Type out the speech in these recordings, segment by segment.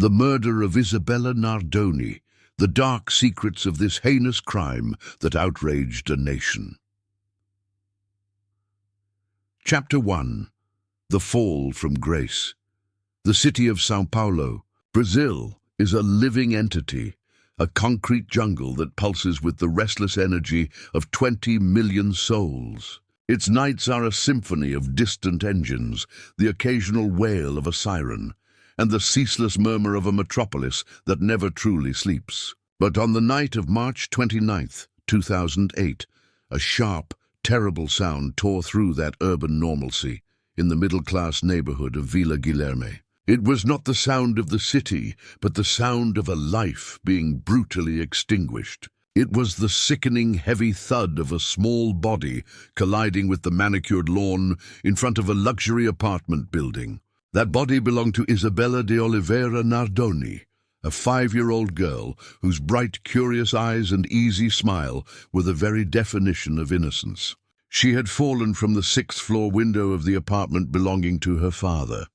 The murder of Isabella Nardoni, the dark secrets of this heinous crime that outraged a nation. Chapter 1. The Fall from Grace. The city of São Paulo, Brazil, is a living entity, a concrete jungle that pulses with the restless energy of 20 million souls. Its nights are a symphony of distant engines, the occasional wail of a siren, and the ceaseless murmur of a metropolis that never truly sleeps. But on the night of March 29th, 2008, a sharp, terrible sound tore through that urban normalcy in the middle-class neighborhood of Vila Guilherme. It was not the sound of the city, but the sound of a life being brutally extinguished. It was the sickening, heavy thud of a small body colliding with the manicured lawn in front of a luxury apartment building. That body belonged to Isabella de Oliveira Nardoni, a 5-year-old girl whose bright, curious eyes and easy smile were the very definition of innocence. She had fallen from the 6th-floor window of the apartment belonging to her father,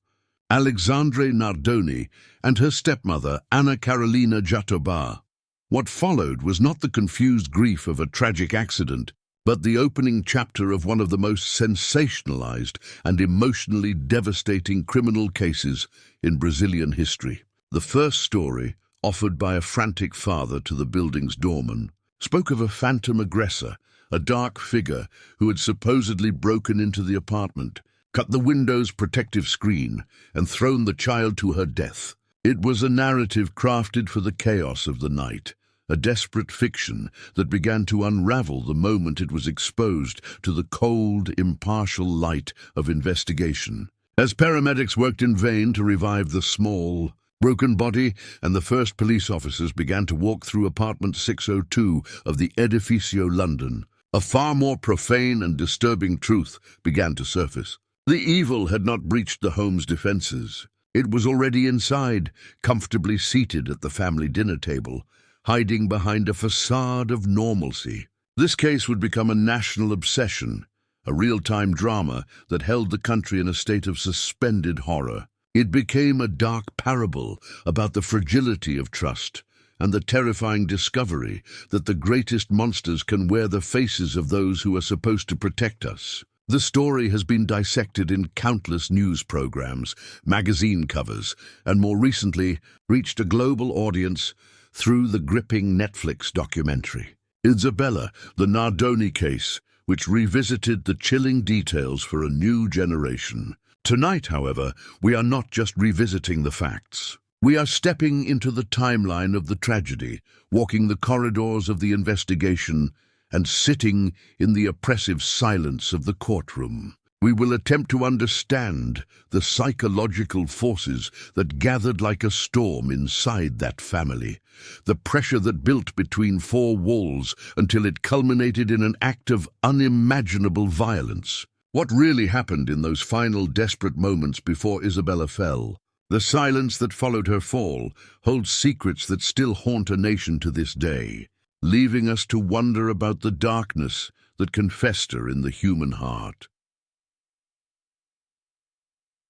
Alexandre Nardoni, and her stepmother, Anna Carolina Jatobá. What followed was not the confused grief of a tragic accident, but the opening chapter of one of the most sensationalized and emotionally devastating criminal cases in Brazilian history. The first story, offered by a frantic father to the building's doorman, spoke of a phantom aggressor, a dark figure who had supposedly broken into the apartment, cut the window's protective screen, and thrown the child to her death. It was a narrative crafted for the chaos of the night, a desperate fiction that began to unravel the moment it was exposed to the cold, impartial light of investigation. As paramedics worked in vain to revive the small, broken body, and the first police officers began to walk through apartment 602 of the Edificio London, a far more profane and disturbing truth began to surface. The evil had not breached the home's defenses. It was already inside, comfortably seated at the family dinner table, hiding behind a facade of normalcy. This case would become a national obsession, a real-time drama that held the country in a state of suspended horror. It became a dark parable about the fragility of trust and the terrifying discovery that the greatest monsters can wear the faces of those who are supposed to protect us. The story has been dissected in countless news programs, magazine covers, and more recently reached a global audience through the gripping Netflix documentary, Isabella, the Nardoni case, which revisited the chilling details for a new generation. Tonight, however, we are not just revisiting the facts. We are stepping into the timeline of the tragedy, walking the corridors of the investigation, and sitting in the oppressive silence of the courtroom. We will attempt to understand the psychological forces that gathered like a storm inside that family, the pressure that built between 4 walls until it culminated in an act of unimaginable violence. What really happened in those final desperate moments before Isabella fell? The silence that followed her fall holds secrets that still haunt a nation to this day, leaving us to wonder about the darkness that can fester in the human heart.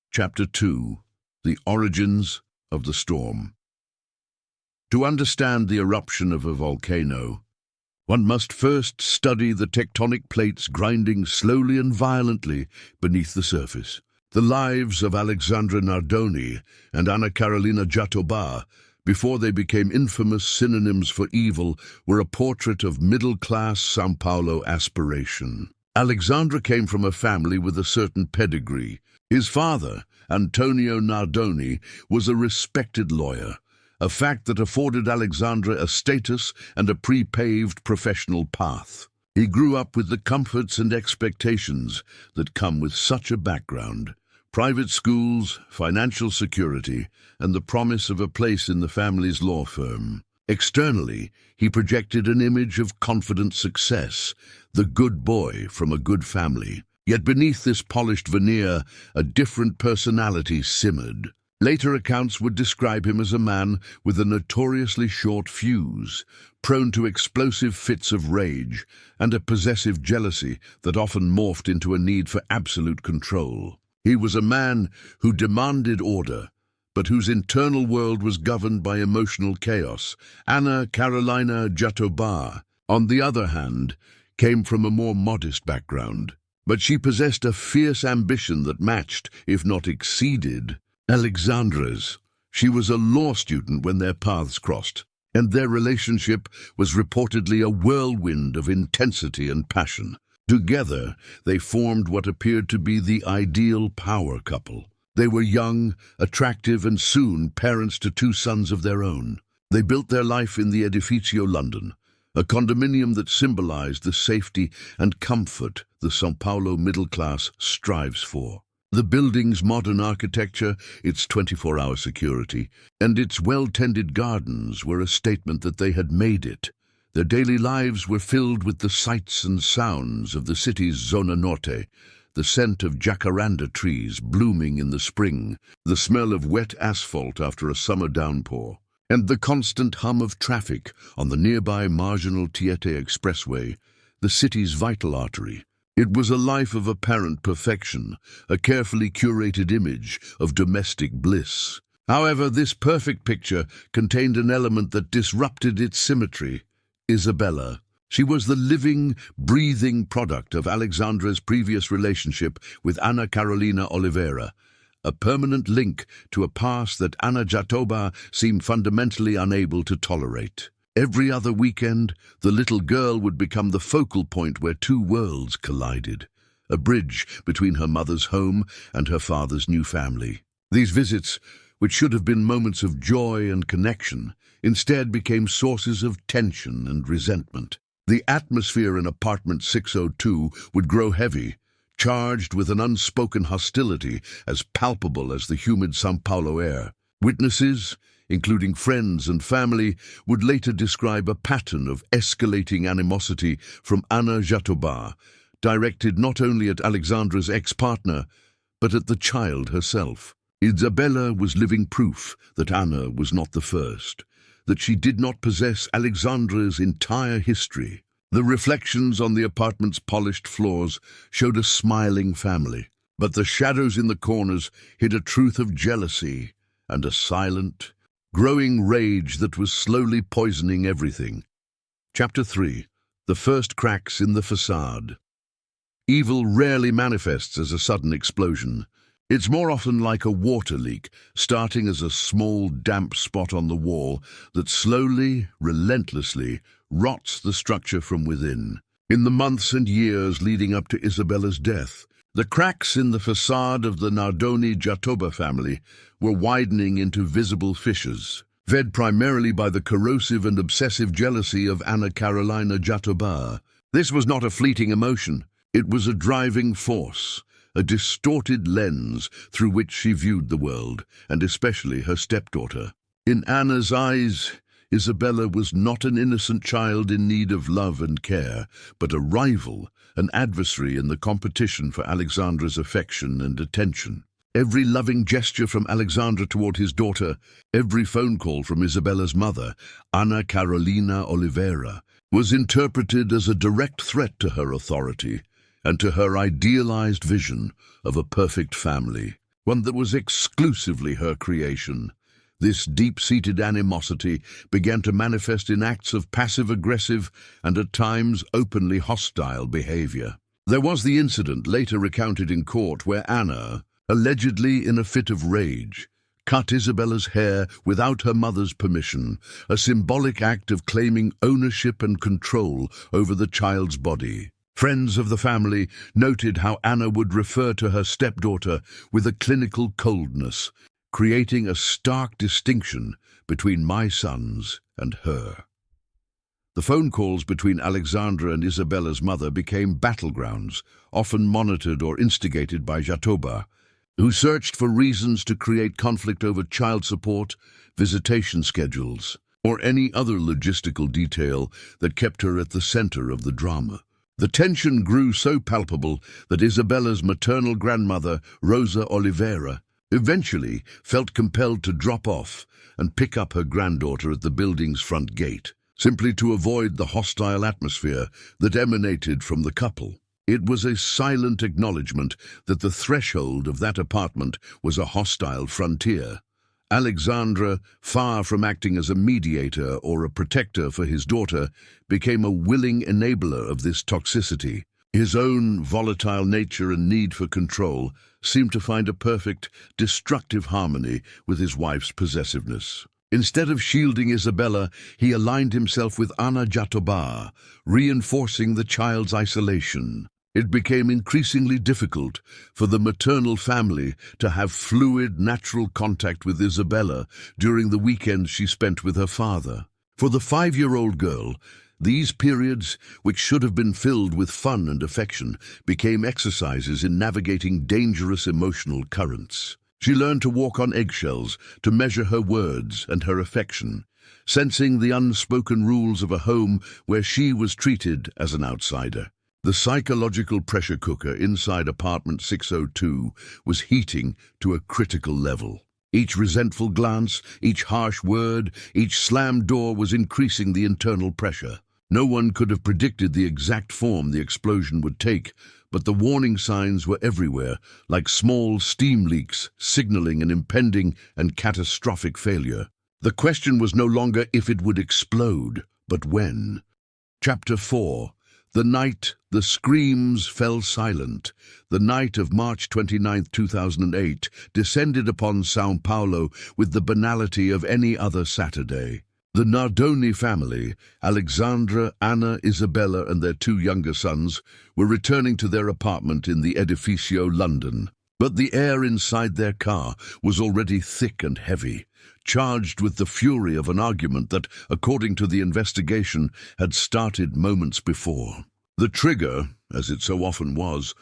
Chapter 2. The Origins of the Storm. To understand the eruption of a volcano, one must first study the tectonic plates grinding slowly and violently beneath the surface. The lives of Alexandre Nardoni and Anna Carolina Jatobá, before they became infamous synonyms for evil, were a portrait of middle-class São Paulo aspiration. Alexandre came from a family with a certain pedigree. His father, Antonio Nardoni, was a respected lawyer, a fact that afforded Alexandre a status and a pre-paved professional path. He grew up with the comforts and expectations that come with such a background: private schools, financial security, and the promise of a place in the family's law firm. Externally, he projected an image of confident success, the good boy from a good family. Yet beneath this polished veneer, a different personality simmered. Later accounts would describe him as a man with a notoriously short fuse, prone to explosive fits of rage, and a possessive jealousy that often morphed into a need for absolute control. He was a man who demanded order, but whose internal world was governed by emotional chaos. Anna Carolina Jatobá, on the other hand, came from a more modest background, but she possessed a fierce ambition that matched, if not exceeded, Alexandre's. She was a law student when their paths crossed, and their relationship was reportedly a whirlwind of intensity and passion. Together, they formed what appeared to be the ideal power couple. They were young, attractive, and soon parents to 2 sons of their own. They built their life in the Edificio London, a condominium that symbolized the safety and comfort the São Paulo middle class strives for. The building's modern architecture, its 24-hour security, and its well-tended gardens were a statement that they had made it. Their daily lives were filled with the sights and sounds of the city's Zona Norte, the scent of jacaranda trees blooming in the spring, the smell of wet asphalt after a summer downpour, and the constant hum of traffic on the nearby marginal Tietê Expressway, the city's vital artery. It was a life of apparent perfection, a carefully curated image of domestic bliss. However, this perfect picture contained an element that disrupted its symmetry: Isabella. She was the living, breathing product of Alexandre's previous relationship with Anna Carolina Oliveira, a permanent link to a past that Anna Jatobá seemed fundamentally unable to tolerate. Every other weekend, the little girl would become the focal point where 2 worlds collided, a bridge between her mother's home and her father's new family. These visits, which should have been moments of joy and connection, instead became sources of tension and resentment. The atmosphere in apartment 602 would grow heavy, charged with an unspoken hostility as palpable as the humid São Paulo air. Witnesses, including friends and family, would later describe a pattern of escalating animosity from Anna Jatobá, directed not only at Alexandre's ex-partner, but at the child herself. Isabella was living proof that Anna was not the first, that she did not possess Alexandre's entire history. The reflections on the apartment's polished floors showed a smiling family, but the shadows in the corners hid a truth of jealousy and a silent, growing rage that was slowly poisoning everything. Chapter 3. The first cracks in the facade. Evil rarely manifests as a sudden explosion. It's more often like a water leak, starting as a small, damp spot on the wall that slowly, relentlessly, rots the structure from within. In the months and years leading up to Isabella's death, the cracks in the facade of the Nardoni Jatobá family were widening into visible fissures, fed primarily by the corrosive and obsessive jealousy of Anna Carolina Jatobá. This was not a fleeting emotion. It was a driving force, a distorted lens through which she viewed the world, and especially her stepdaughter. In Anna's eyes, Isabella was not an innocent child in need of love and care, but a rival, an adversary in the competition for Alexandre's affection and attention. Every loving gesture from Alexandre toward his daughter, every phone call from Isabella's mother, Anna Carolina Oliveira, was interpreted as a direct threat to her authority and to her idealized vision of a perfect family, one that was exclusively her creation. This deep-seated animosity began to manifest in acts of passive-aggressive and at times openly hostile behavior. There was the incident later recounted in court where Anna, allegedly in a fit of rage, cut Isabella's hair without her mother's permission, a symbolic act of claiming ownership and control over the child's body. Friends of the family noted how Anna would refer to her stepdaughter with a clinical coldness, creating a stark distinction between my sons and her. The phone calls between Alexandre and Isabella's mother became battlegrounds, often monitored or instigated by Jatobá, who searched for reasons to create conflict over child support, visitation schedules, or any other logistical detail that kept her at the center of the drama. The tension grew so palpable that Isabella's maternal grandmother, Rosa Oliveira, eventually felt compelled to drop off and pick up her granddaughter at the building's front gate, simply to avoid the hostile atmosphere that emanated from the couple. It was a silent acknowledgement that the threshold of that apartment was a hostile frontier, Alexandre, far from acting as a mediator or a protector for his daughter, became a willing enabler of this toxicity. His own volatile nature and need for control seemed to find a perfect, destructive harmony with his wife's possessiveness. Instead of shielding Isabella, he aligned himself with Anna Jatobá, reinforcing the child's isolation. It became increasingly difficult for the maternal family to have fluid, natural contact with Isabella during the weekends she spent with her father. For the 5-year-old girl, these periods, which should have been filled with fun and affection, became exercises in navigating dangerous emotional currents. She learned to walk on eggshells, to measure her words and her affection, sensing the unspoken rules of a home where she was treated as an outsider. The psychological pressure cooker inside apartment 602 was heating to a critical level. Each resentful glance, each harsh word, each slammed door was increasing the internal pressure. No one could have predicted the exact form the explosion would take, but the warning signs were everywhere, like small steam leaks signaling an impending and catastrophic failure. The question was no longer if it would explode, but when. Chapter 4. The night the screams fell silent. The night of March 29, 2008, descended upon São Paulo with the banality of any other Saturday. The Nardoni family, Alexandre, Anna, Isabella, and their 2 younger sons, were returning to their apartment in the Edificio, London. But the air inside their car was already thick and heavy, charged with the fury of an argument that, according to the investigation, had started moments before. The trigger, as it so often was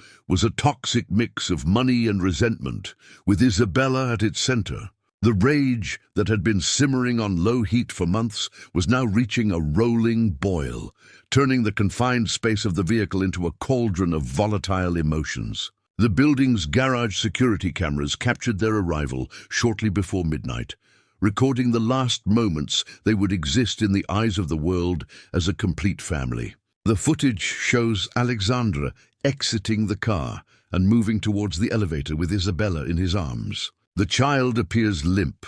a toxic mix of money and resentment, with Isabella at its center. The rage that had been simmering on low heat for months was now reaching a rolling boil, turning the confined space of the vehicle into a cauldron of volatile emotions. The building's garage security cameras captured their arrival shortly before midnight, recording the last moments they would exist in the eyes of the world as a complete family. The footage shows Alexandre exiting the car and moving towards the elevator with Isabella in his arms. The child appears limp,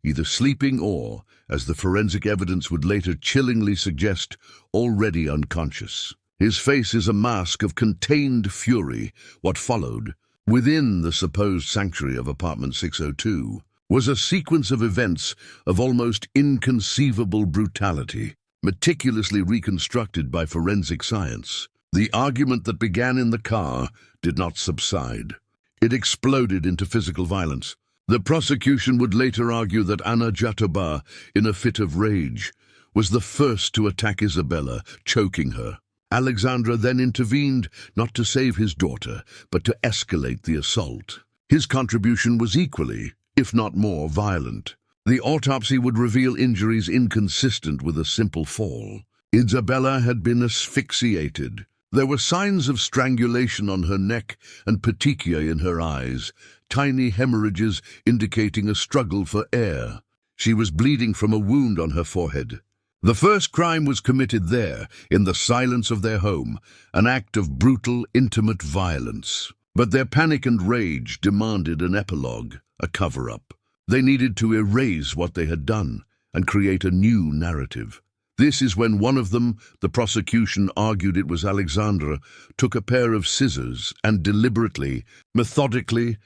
either sleeping or, as the forensic evidence would later chillingly suggest, already unconscious. His face is a mask of contained fury. What followed, within the supposed sanctuary of apartment 602, was a sequence of events of almost inconceivable brutality, meticulously reconstructed by forensic science. The argument that began in the car did not subside. It exploded into physical violence. The prosecution would later argue that Anna Jatobá, in a fit of rage, was the first to attack Isabella, choking her. Alexandre then intervened, not to save his daughter, but to escalate the assault. His contribution was equally, if not more, violent. The autopsy would reveal injuries inconsistent with a simple fall. Isabella had been asphyxiated. There were signs of strangulation on her neck and petechia in her eyes, tiny hemorrhages indicating a struggle for air. She was bleeding from a wound on her forehead. The first crime was committed there, in the silence of their home, an act of brutal, intimate violence. But their panic and rage demanded an epilogue, a cover-up. They needed to erase what they had done and create a new narrative. This is when one of them, the prosecution argued it was Alexandre, took a pair of scissors and deliberately, methodically,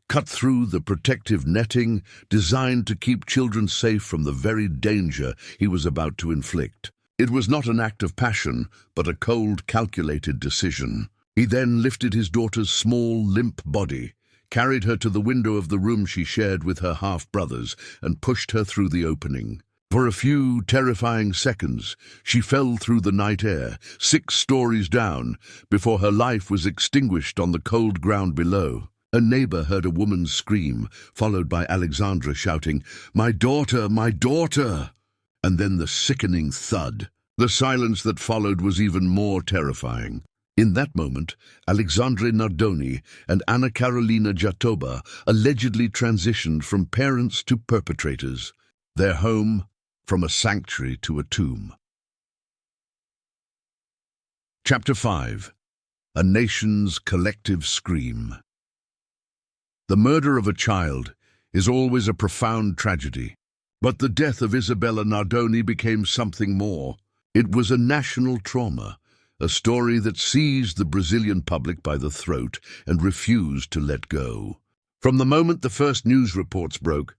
cut through the protective netting designed to keep children safe from the very danger he was about to inflict. It was not an act of passion, but a cold, calculated decision. He then lifted his daughter's small, limp body, carried her to the window of the room she shared with her half-brothers, and pushed her through the opening. For a few terrifying seconds, she fell through the night air, 6 stories down, before her life was extinguished on the cold ground below. A neighbor heard a woman's scream, followed by Alexandre shouting, "My daughter, my daughter!" And then the sickening thud. The silence that followed was even more terrifying. In that moment, Alexandre Nardoni and Anna Carolina Jatobá allegedly transitioned from parents to perpetrators, their home from a sanctuary to a tomb. Chapter 5. A Nation's Collective Scream. The murder of a child is always a profound tragedy. But the death of Isabella Nardoni became something more. It was a national trauma, a story that seized the Brazilian public by the throat and refused to let go. From the moment the first news reports broke,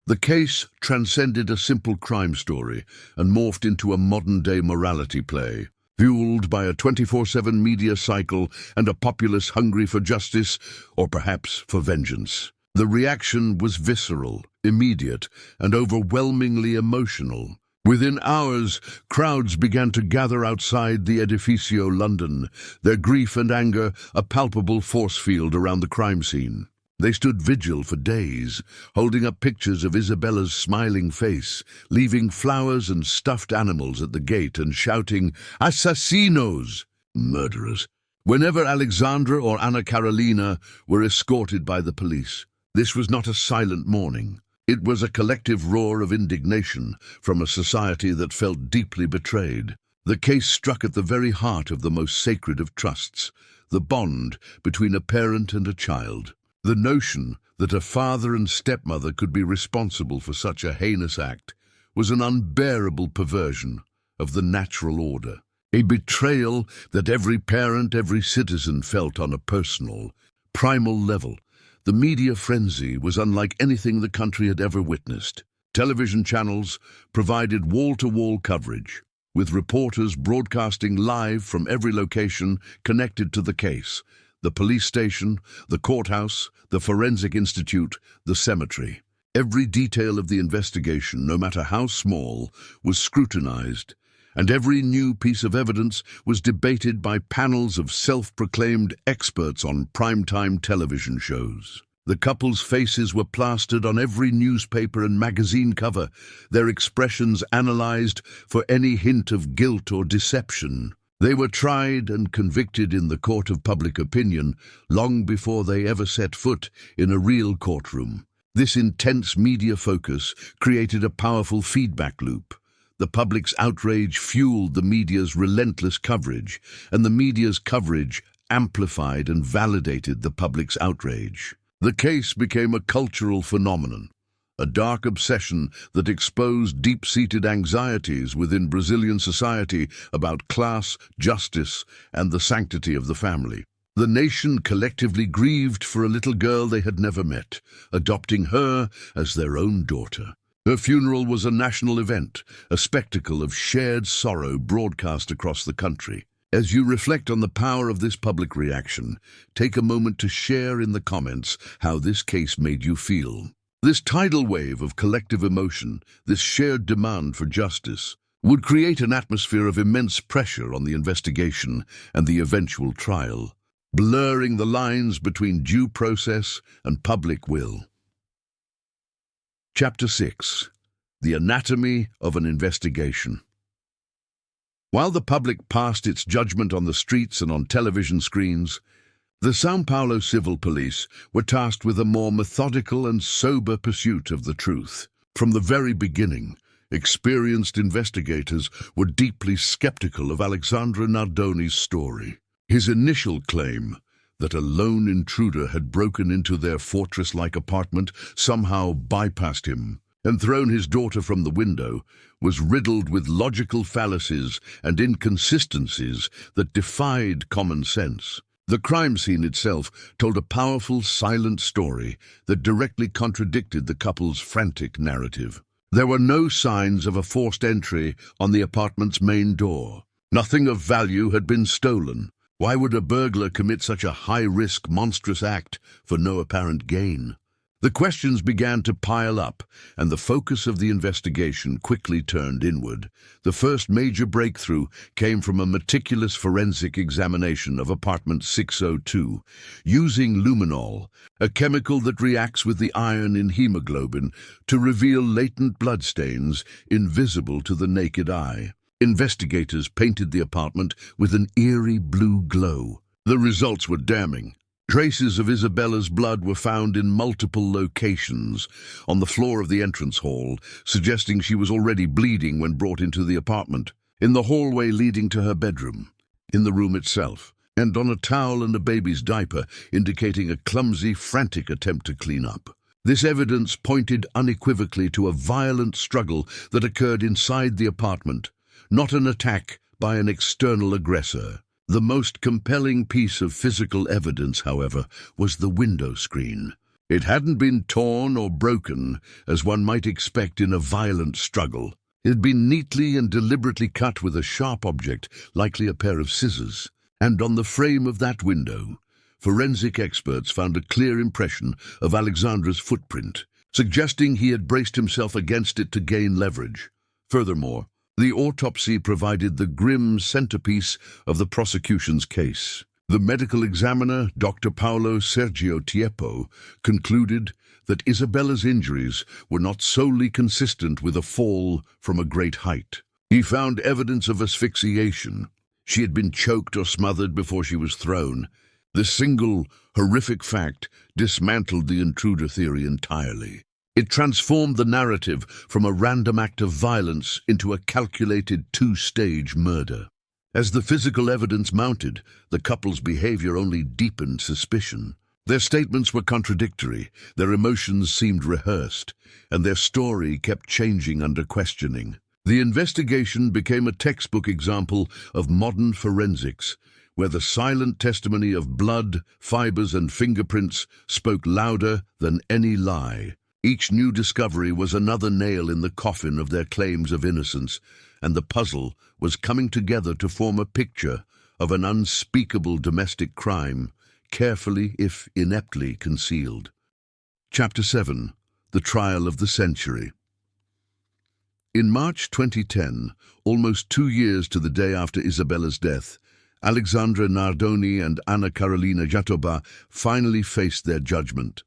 the case transcended a simple crime story and morphed into a modern-day morality play, fueled by a 24/7 media cycle and a populace hungry for justice, or perhaps for vengeance. The reaction was visceral, immediate, and overwhelmingly emotional. Within hours, crowds began to gather outside the Edificio London, their grief and anger a palpable force field around the crime scene. They stood vigil for days, holding up pictures of Isabella's smiling face, leaving flowers and stuffed animals at the gate and shouting, "Assassinos!" Murderers. Whenever Alexandra or Anna Carolina were escorted by the police, this was not a silent mourning. It was a collective roar of indignation from a society that felt deeply betrayed. The case struck at the very heart of the most sacred of trusts, the bond between a parent and a child. The notion that a father and stepmother could be responsible for such a heinous act was an unbearable perversion of the natural order, a betrayal that every parent, every citizen felt on a personal, primal level. The media frenzy was unlike anything the country had ever witnessed. Television channels provided wall-to-wall coverage, with reporters broadcasting live from every location connected to the case: the police station, the courthouse, the forensic institute, the cemetery. Every detail of the investigation, no matter how small, was scrutinized, and every new piece of evidence was debated by panels of self-proclaimed experts on primetime television shows. The couple's faces were plastered on every newspaper and magazine cover, their expressions analyzed for any hint of guilt or deception. They were tried and convicted in the court of public opinion long before they ever set foot in a real courtroom. This intense media focus created a powerful feedback loop. The public's outrage fueled the media's relentless coverage, and the media's coverage amplified and validated the public's outrage. The case became a cultural phenomenon, a dark obsession that exposed deep-seated anxieties within Brazilian society about class, justice, and the sanctity of the family. The nation collectively grieved for a little girl they had never met, adopting her as their own daughter. Her funeral was a national event, a spectacle of shared sorrow broadcast across the country. As you reflect on the power of this public reaction, take a moment to share in the comments how this case made you feel. This tidal wave of collective emotion, this shared demand for justice, would create an atmosphere of immense pressure on the investigation and the eventual trial, blurring the lines between due process and public will. Chapter 6. The Anatomy of an Investigation. While the public passed its judgment on the streets and on television screens, the São Paulo Civil Police were tasked with a more methodical and sober pursuit of the truth. From the very beginning, experienced investigators were deeply skeptical of Alexandre Nardoni's story. His initial claim that a lone intruder had broken into their fortress-like apartment, somehow bypassed him, and thrown his daughter from the window, was riddled with logical fallacies and inconsistencies that defied common sense. The crime scene itself told a powerful, silent story that directly contradicted the couple's frantic narrative. There were no signs of a forced entry on the apartment's main door. Nothing of value had been stolen. Why would a burglar commit such a high-risk, monstrous act for no apparent gain? The questions began to pile up, and the focus of the investigation quickly turned inward. The first major breakthrough came from a meticulous forensic examination of apartment 602, using luminol, a chemical that reacts with the iron in hemoglobin to reveal latent bloodstains invisible to the naked eye. Investigators painted the apartment with an eerie blue glow. The results were damning. Traces of Isabella's blood were found in multiple locations on the floor of the entrance hall, suggesting she was already bleeding when brought into the apartment, in the hallway leading to her bedroom, in the room itself, and on a towel and a baby's diaper, indicating a clumsy, frantic attempt to clean up. This evidence pointed unequivocally to a violent struggle that occurred inside the apartment, not an attack by an external aggressor. The most compelling piece of physical evidence, however, was the window screen. It hadn't been torn or broken, as one might expect in a violent struggle. It had been neatly and deliberately cut with a sharp object, likely a pair of scissors. And on the frame of that window, forensic experts found a clear impression of Alexandre's footprint, suggesting he had braced himself against it to gain leverage. Furthermore, the autopsy provided the grim centerpiece of the prosecution's case. The medical examiner, Dr. Paulo Sergio Tiepo, concluded that Isabella's injuries were not solely consistent with a fall from a great height. He found evidence of asphyxiation. She had been choked or smothered before she was thrown. This single, horrific fact dismantled the intruder theory entirely. It transformed the narrative from a random act of violence into a calculated two-stage murder. As the physical evidence mounted, the couple's behavior only deepened suspicion. Their statements were contradictory, their emotions seemed rehearsed, and their story kept changing under questioning. The investigation became a textbook example of modern forensics, where the silent testimony of blood, fibers, and fingerprints spoke louder than any lie. Each new discovery was another nail in the coffin of their claims of innocence, and the puzzle was coming together to form a picture of an unspeakable domestic crime, carefully, if ineptly, concealed. Chapter 7. The Trial of the Century. In March 2010, almost 2 years to the day after Isabella's death, Alexandre Nardoni and Anna Carolina Jatobá finally faced their judgment.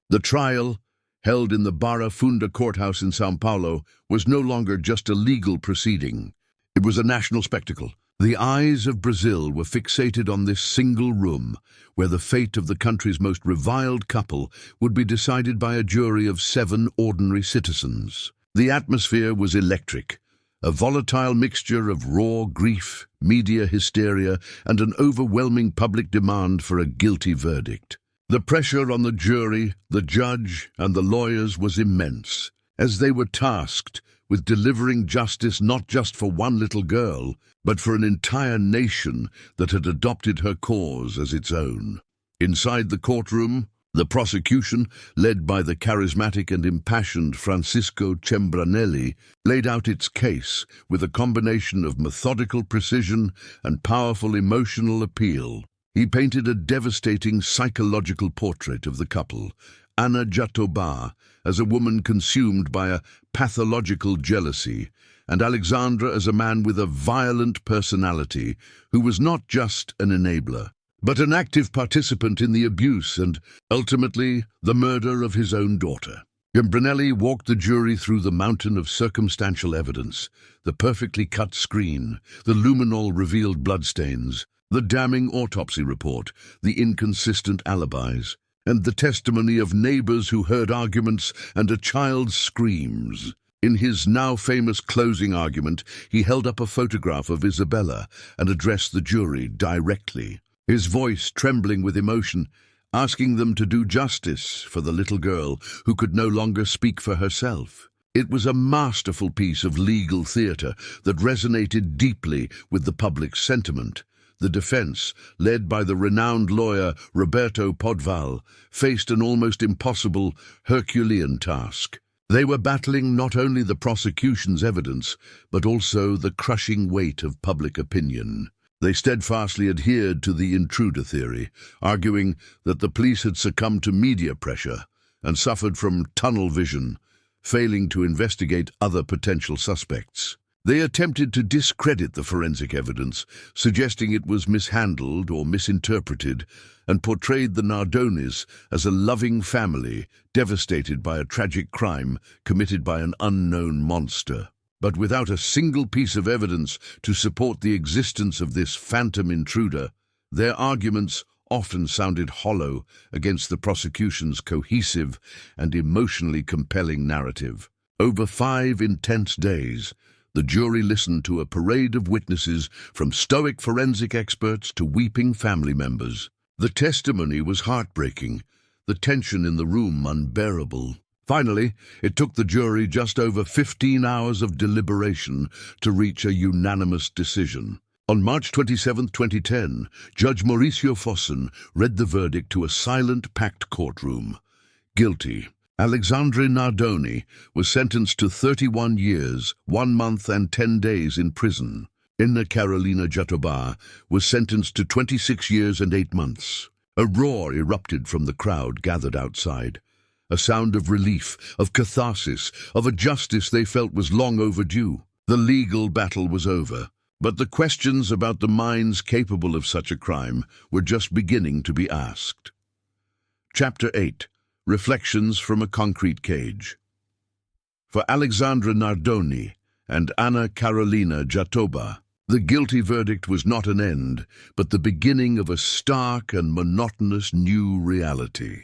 The trial, held in the Barra Funda courthouse in São Paulo, was no longer just a legal proceeding. It was a national spectacle. The eyes of Brazil were fixated on this single room, where the fate of the country's most reviled couple would be decided by a jury of 7 ordinary citizens. The atmosphere was electric, a volatile mixture of raw grief, media hysteria, and an overwhelming public demand for a guilty verdict. The pressure on the jury, the judge, and the lawyers was immense, as they were tasked with delivering justice not just for one little girl, but for an entire nation that had adopted her cause as its own. Inside the courtroom, the prosecution, led by the charismatic and impassioned Francisco Cembranelli, laid out its case with a combination of methodical precision and powerful emotional appeal. He painted a devastating psychological portrait of the couple, Anna Jatobá, as a woman consumed by a pathological jealousy, and Alexandre as a man with a violent personality who was not just an enabler, but an active participant in the abuse and, ultimately, the murder of his own daughter. Cembranelli walked the jury through the mountain of circumstantial evidence, the perfectly cut screen, the luminol-revealed bloodstains, the damning autopsy report, the inconsistent alibis, and the testimony of neighbors who heard arguments and a child's screams. In his now famous closing argument, he held up a photograph of Isabella and addressed the jury directly, his voice trembling with emotion, asking them to do justice for the little girl who could no longer speak for herself. It was a masterful piece of legal theater that resonated deeply with the public's sentiment. The defense, led by the renowned lawyer Roberto Podval, faced an almost impossible Herculean task. They were battling not only the prosecution's evidence, but also the crushing weight of public opinion. They steadfastly adhered to the intruder theory, arguing that the police had succumbed to media pressure and suffered from tunnel vision, failing to investigate other potential suspects. They attempted to discredit the forensic evidence, suggesting it was mishandled or misinterpreted, and portrayed the Nardonis as a loving family devastated by a tragic crime committed by an unknown monster. But without a single piece of evidence to support the existence of this phantom intruder, their arguments often sounded hollow against the prosecution's cohesive and emotionally compelling narrative. Over 5 intense days, the jury listened to a parade of witnesses, from stoic forensic experts to weeping family members. The testimony was heartbreaking. the tension in the room unbearable. Finally, it took the jury just over 15 hours of deliberation to reach a unanimous decision. On March 27, 2010, Judge Mauricio Fosson read the verdict to a silent, packed courtroom. Guilty. Alexandre Nardoni was sentenced to 31 years, 1 month and 10 days in prison. Anna Carolina Jatobá was sentenced to 26 years and 8 months. A roar erupted from the crowd gathered outside. A sound of relief, of catharsis, of a justice they felt was long overdue. The legal battle was over, but the questions about the minds capable of such a crime were just beginning to be asked. Chapter 8. Reflections from a Concrete Cage. For Alexandre Nardoni and Anna Carolina Jatobá, the guilty verdict was not an end, but the beginning of a stark and monotonous new reality.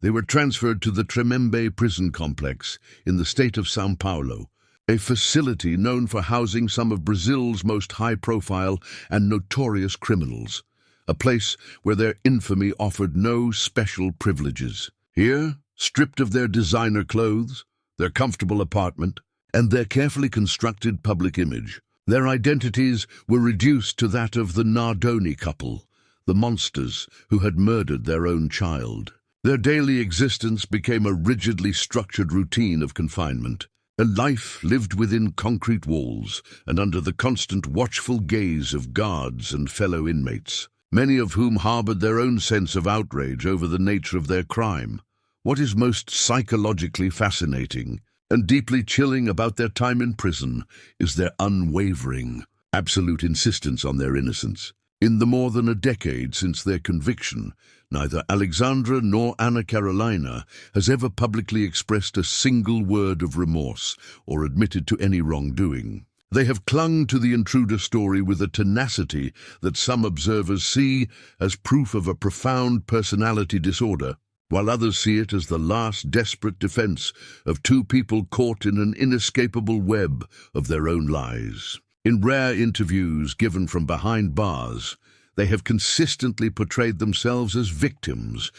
They were transferred to the Tremembé prison complex in the state of São Paulo, a facility known for housing some of Brazil's most high-profile and notorious criminals, a place where their infamy offered no special privileges. Here, stripped of their designer clothes, their comfortable apartment, and their carefully constructed public image, their identities were reduced to that of the Nardoni couple, the monsters who had murdered their own child. Their daily existence became a rigidly structured routine of confinement, a life lived within concrete walls and under the constant watchful gaze of guards and fellow inmates, many of whom harbored their own sense of outrage over the nature of their crime. What is most psychologically fascinating and deeply chilling about their time in prison is their unwavering, absolute insistence on their innocence. In the more than a decade since their conviction, neither Alexandra nor Anna Carolina has ever publicly expressed a single word of remorse or admitted to any wrongdoing. They have clung to the intruder story with a tenacity that some observers see as proof of a profound personality disorder, while others see it as the last desperate defense of two people caught in an inescapable web of their own lies. In rare interviews given from behind bars, they have consistently portrayed themselves as victims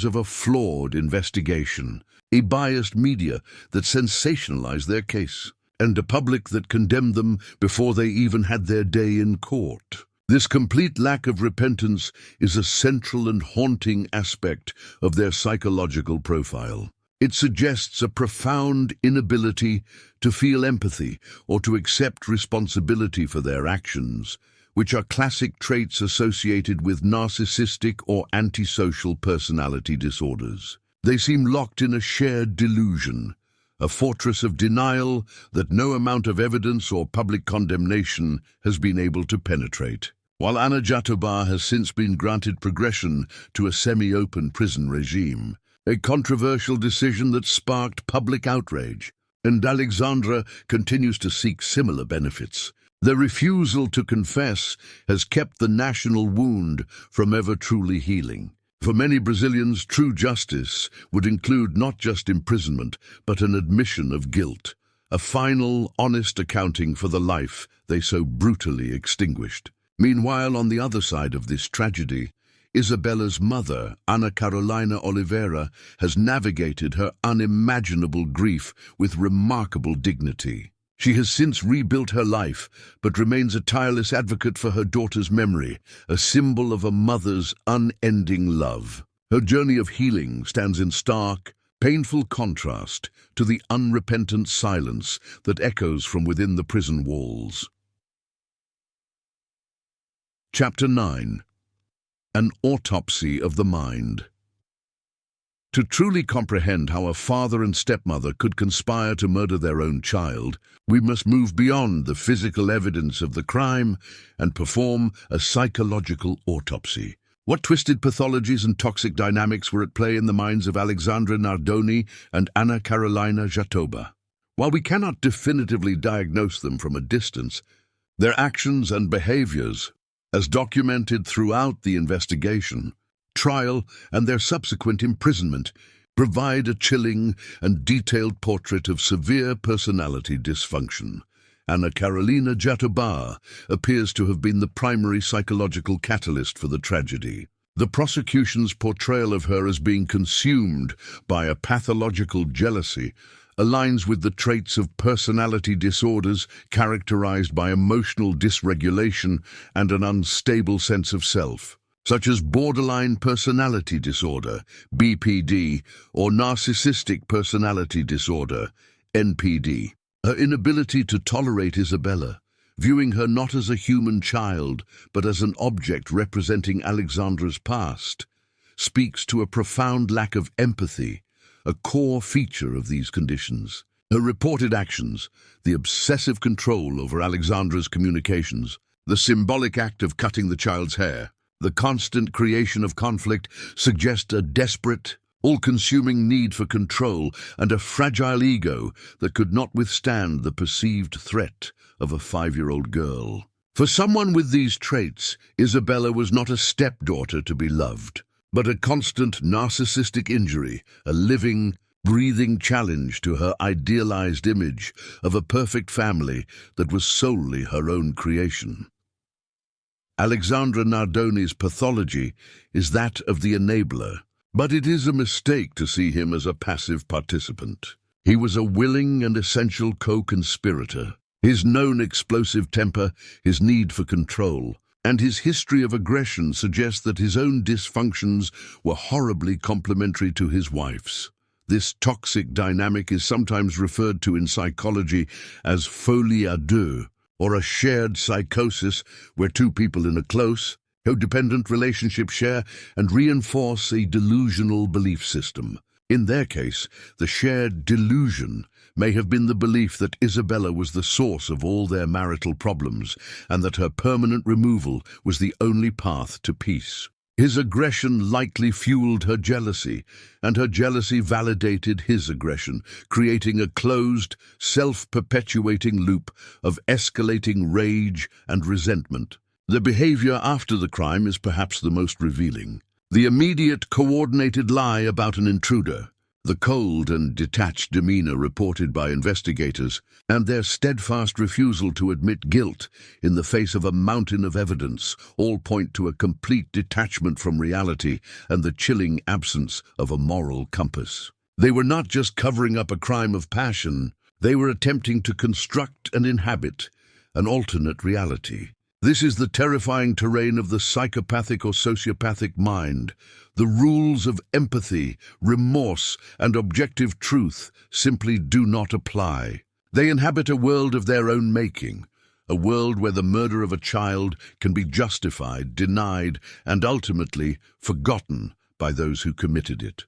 of a flawed investigation, a biased media that sensationalized their case, and a public that condemned them before they even had their day in court. This complete lack of repentance is a central and haunting aspect of their psychological profile. It suggests a profound inability to feel empathy or to accept responsibility for their actions, which are classic traits associated with narcissistic or antisocial personality disorders. They seem locked in a shared delusion, a fortress of denial that no amount of evidence or public condemnation has been able to penetrate. While Anna Jatobá has since been granted progression to a semi-open prison regime, a controversial decision that sparked public outrage, and Alexandra continues to seek similar benefits. Their refusal to confess has kept the national wound from ever truly healing. For many Brazilians, true justice would include not just imprisonment, but an admission of guilt, a final, honest accounting for the life they so brutally extinguished. Meanwhile, on the other side of this tragedy, Isabella's mother, Anna Carolina Oliveira, has navigated her unimaginable grief with remarkable dignity. She has since rebuilt her life, but remains a tireless advocate for her daughter's memory, a symbol of a mother's unending love. Her journey of healing stands in stark, painful contrast to the unrepentant silence that echoes from within the prison walls. Chapter 9. An Autopsy of the Mind. To truly comprehend how a father and stepmother could conspire to murder their own child, we must move beyond the physical evidence of the crime and perform a psychological autopsy. What twisted pathologies and toxic dynamics were at play in the minds of Alexandre Nardoni and Anna Carolina Jatobá? While we cannot definitively diagnose them from a distance, their actions and behaviors, as documented throughout the investigation, trial, and their subsequent imprisonment, provide a chilling and detailed portrait of severe personality dysfunction. Anna Carolina Jatobá appears to have been the primary psychological catalyst for the tragedy. The prosecution's portrayal of her as being consumed by a pathological jealousy aligns with the traits of personality disorders characterized by emotional dysregulation and an unstable sense of self, such as borderline personality disorder, BPD, or narcissistic personality disorder, NPD. Her inability to tolerate Isabella, viewing her not as a human child, but as an object representing Alexandra's past, speaks to a profound lack of empathy, a core feature of these conditions. Her reported actions, the obsessive control over Alexandra's communications, the symbolic act of cutting the child's hair, the constant creation of conflict suggest a desperate, all-consuming need for control and a fragile ego that could not withstand the perceived threat of a 5-year-old girl. For someone with these traits, Isabella was not a stepdaughter to be loved, but a constant narcissistic injury, a living, breathing challenge to her idealized image of a perfect family that was solely her own creation. Alexandre Nardoni's pathology is that of the enabler, but it is a mistake to see him as a passive participant. He was a willing and essential co-conspirator. His known explosive temper, his need for control, and his history of aggression suggest that his own dysfunctions were horribly complementary to his wife's. This toxic dynamic is sometimes referred to in psychology as folie à deux, or a shared psychosis where two people in a close, codependent relationship share and reinforce a delusional belief system. In their case, the shared delusion may have been the belief that Isabella was the source of all their marital problems and that her permanent removal was the only path to peace. His aggression likely fueled her jealousy, and her jealousy validated his aggression, creating a closed, self-perpetuating loop of escalating rage and resentment. The behavior after the crime is perhaps the most revealing. The immediate, coordinated lie about an intruder, the cold and detached demeanor reported by investigators, and their steadfast refusal to admit guilt in the face of a mountain of evidence all point to a complete detachment from reality and the chilling absence of a moral compass. They were not just covering up a crime of passion, they were attempting to construct and inhabit an alternate reality. This is the terrifying terrain of the psychopathic or sociopathic mind. The rules of empathy, remorse, and objective truth simply do not apply. They inhabit a world of their own making, a world where the murder of a child can be justified, denied, and ultimately forgotten by those who committed it.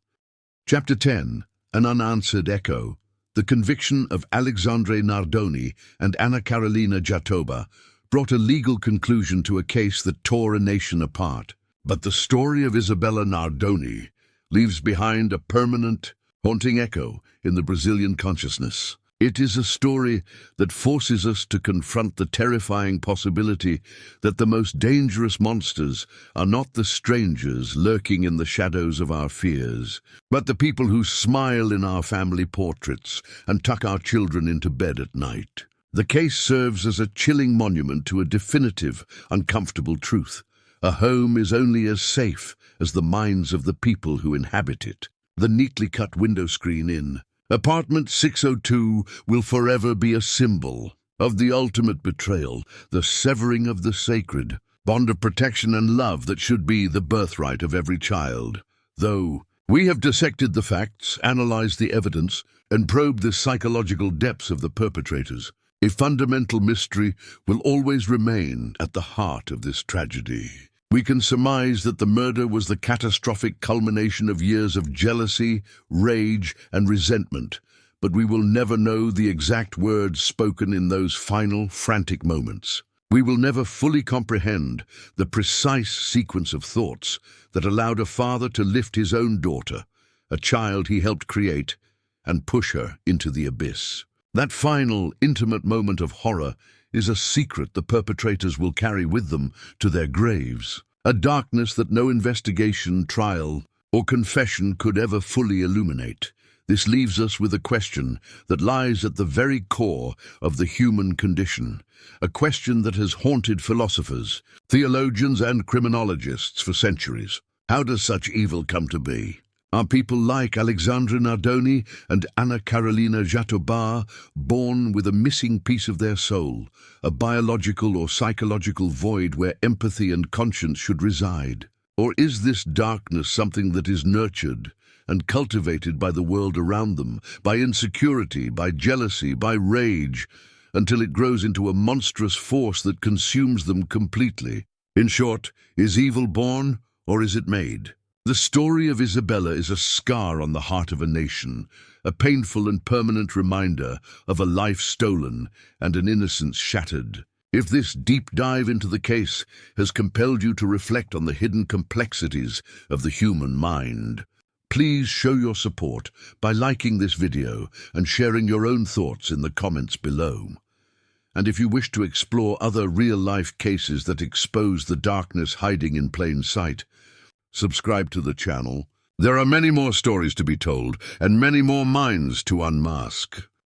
Chapter 10. An Unanswered Echo. The conviction of Alexandre Nardoni and Anna Carolina Jatobá brought a legal conclusion to a case that tore a nation apart. But the story of Isabella Nardoni leaves behind a permanent, haunting echo in the Brazilian consciousness. It is a story that forces us to confront the terrifying possibility that the most dangerous monsters are not the strangers lurking in the shadows of our fears, but the people who smile in our family portraits and tuck our children into bed at night. The case serves as a chilling monument to a definitive, uncomfortable truth. A home is only as safe as the minds of the people who inhabit it. The neatly cut window screen in Apartment 602 will forever be a symbol of the ultimate betrayal, the severing of the sacred, bond of protection and love that should be the birthright of every child. Though we have dissected the facts, analyzed the evidence, and probed the psychological depths of the perpetrators, a fundamental mystery will always remain at the heart of this tragedy. We can surmise that the murder was the catastrophic culmination of years of jealousy, rage, and resentment, but we will never know the exact words spoken in those final, frantic moments. We will never fully comprehend the precise sequence of thoughts that allowed a father to lift his own daughter, a child he helped create, and push her into the abyss. That final, intimate moment of horror is a secret the perpetrators will carry with them to their graves, a darkness that no investigation, trial, or confession could ever fully illuminate. This leaves us with a question that lies at the very core of the human condition, a question that has haunted philosophers, theologians, and criminologists for centuries. How does such evil come to be? Are people like Alexandre Nardoni and Anna Carolina Jatobá born with a missing piece of their soul, a biological or psychological void where empathy and conscience should reside? Or is this darkness something that is nurtured and cultivated by the world around them, by insecurity, by jealousy, by rage, until it grows into a monstrous force that consumes them completely? In short, is evil born or is it made? The story of Isabella is a scar on the heart of a nation, a painful and permanent reminder of a life stolen and an innocence shattered. If this deep dive into the case has compelled you to reflect on the hidden complexities of the human mind, please show your support by liking this video and sharing your own thoughts in the comments below. And if you wish to explore other real-life cases that expose the darkness hiding in plain sight, subscribe to the channel. There are many more stories to be told and many more minds to unmask.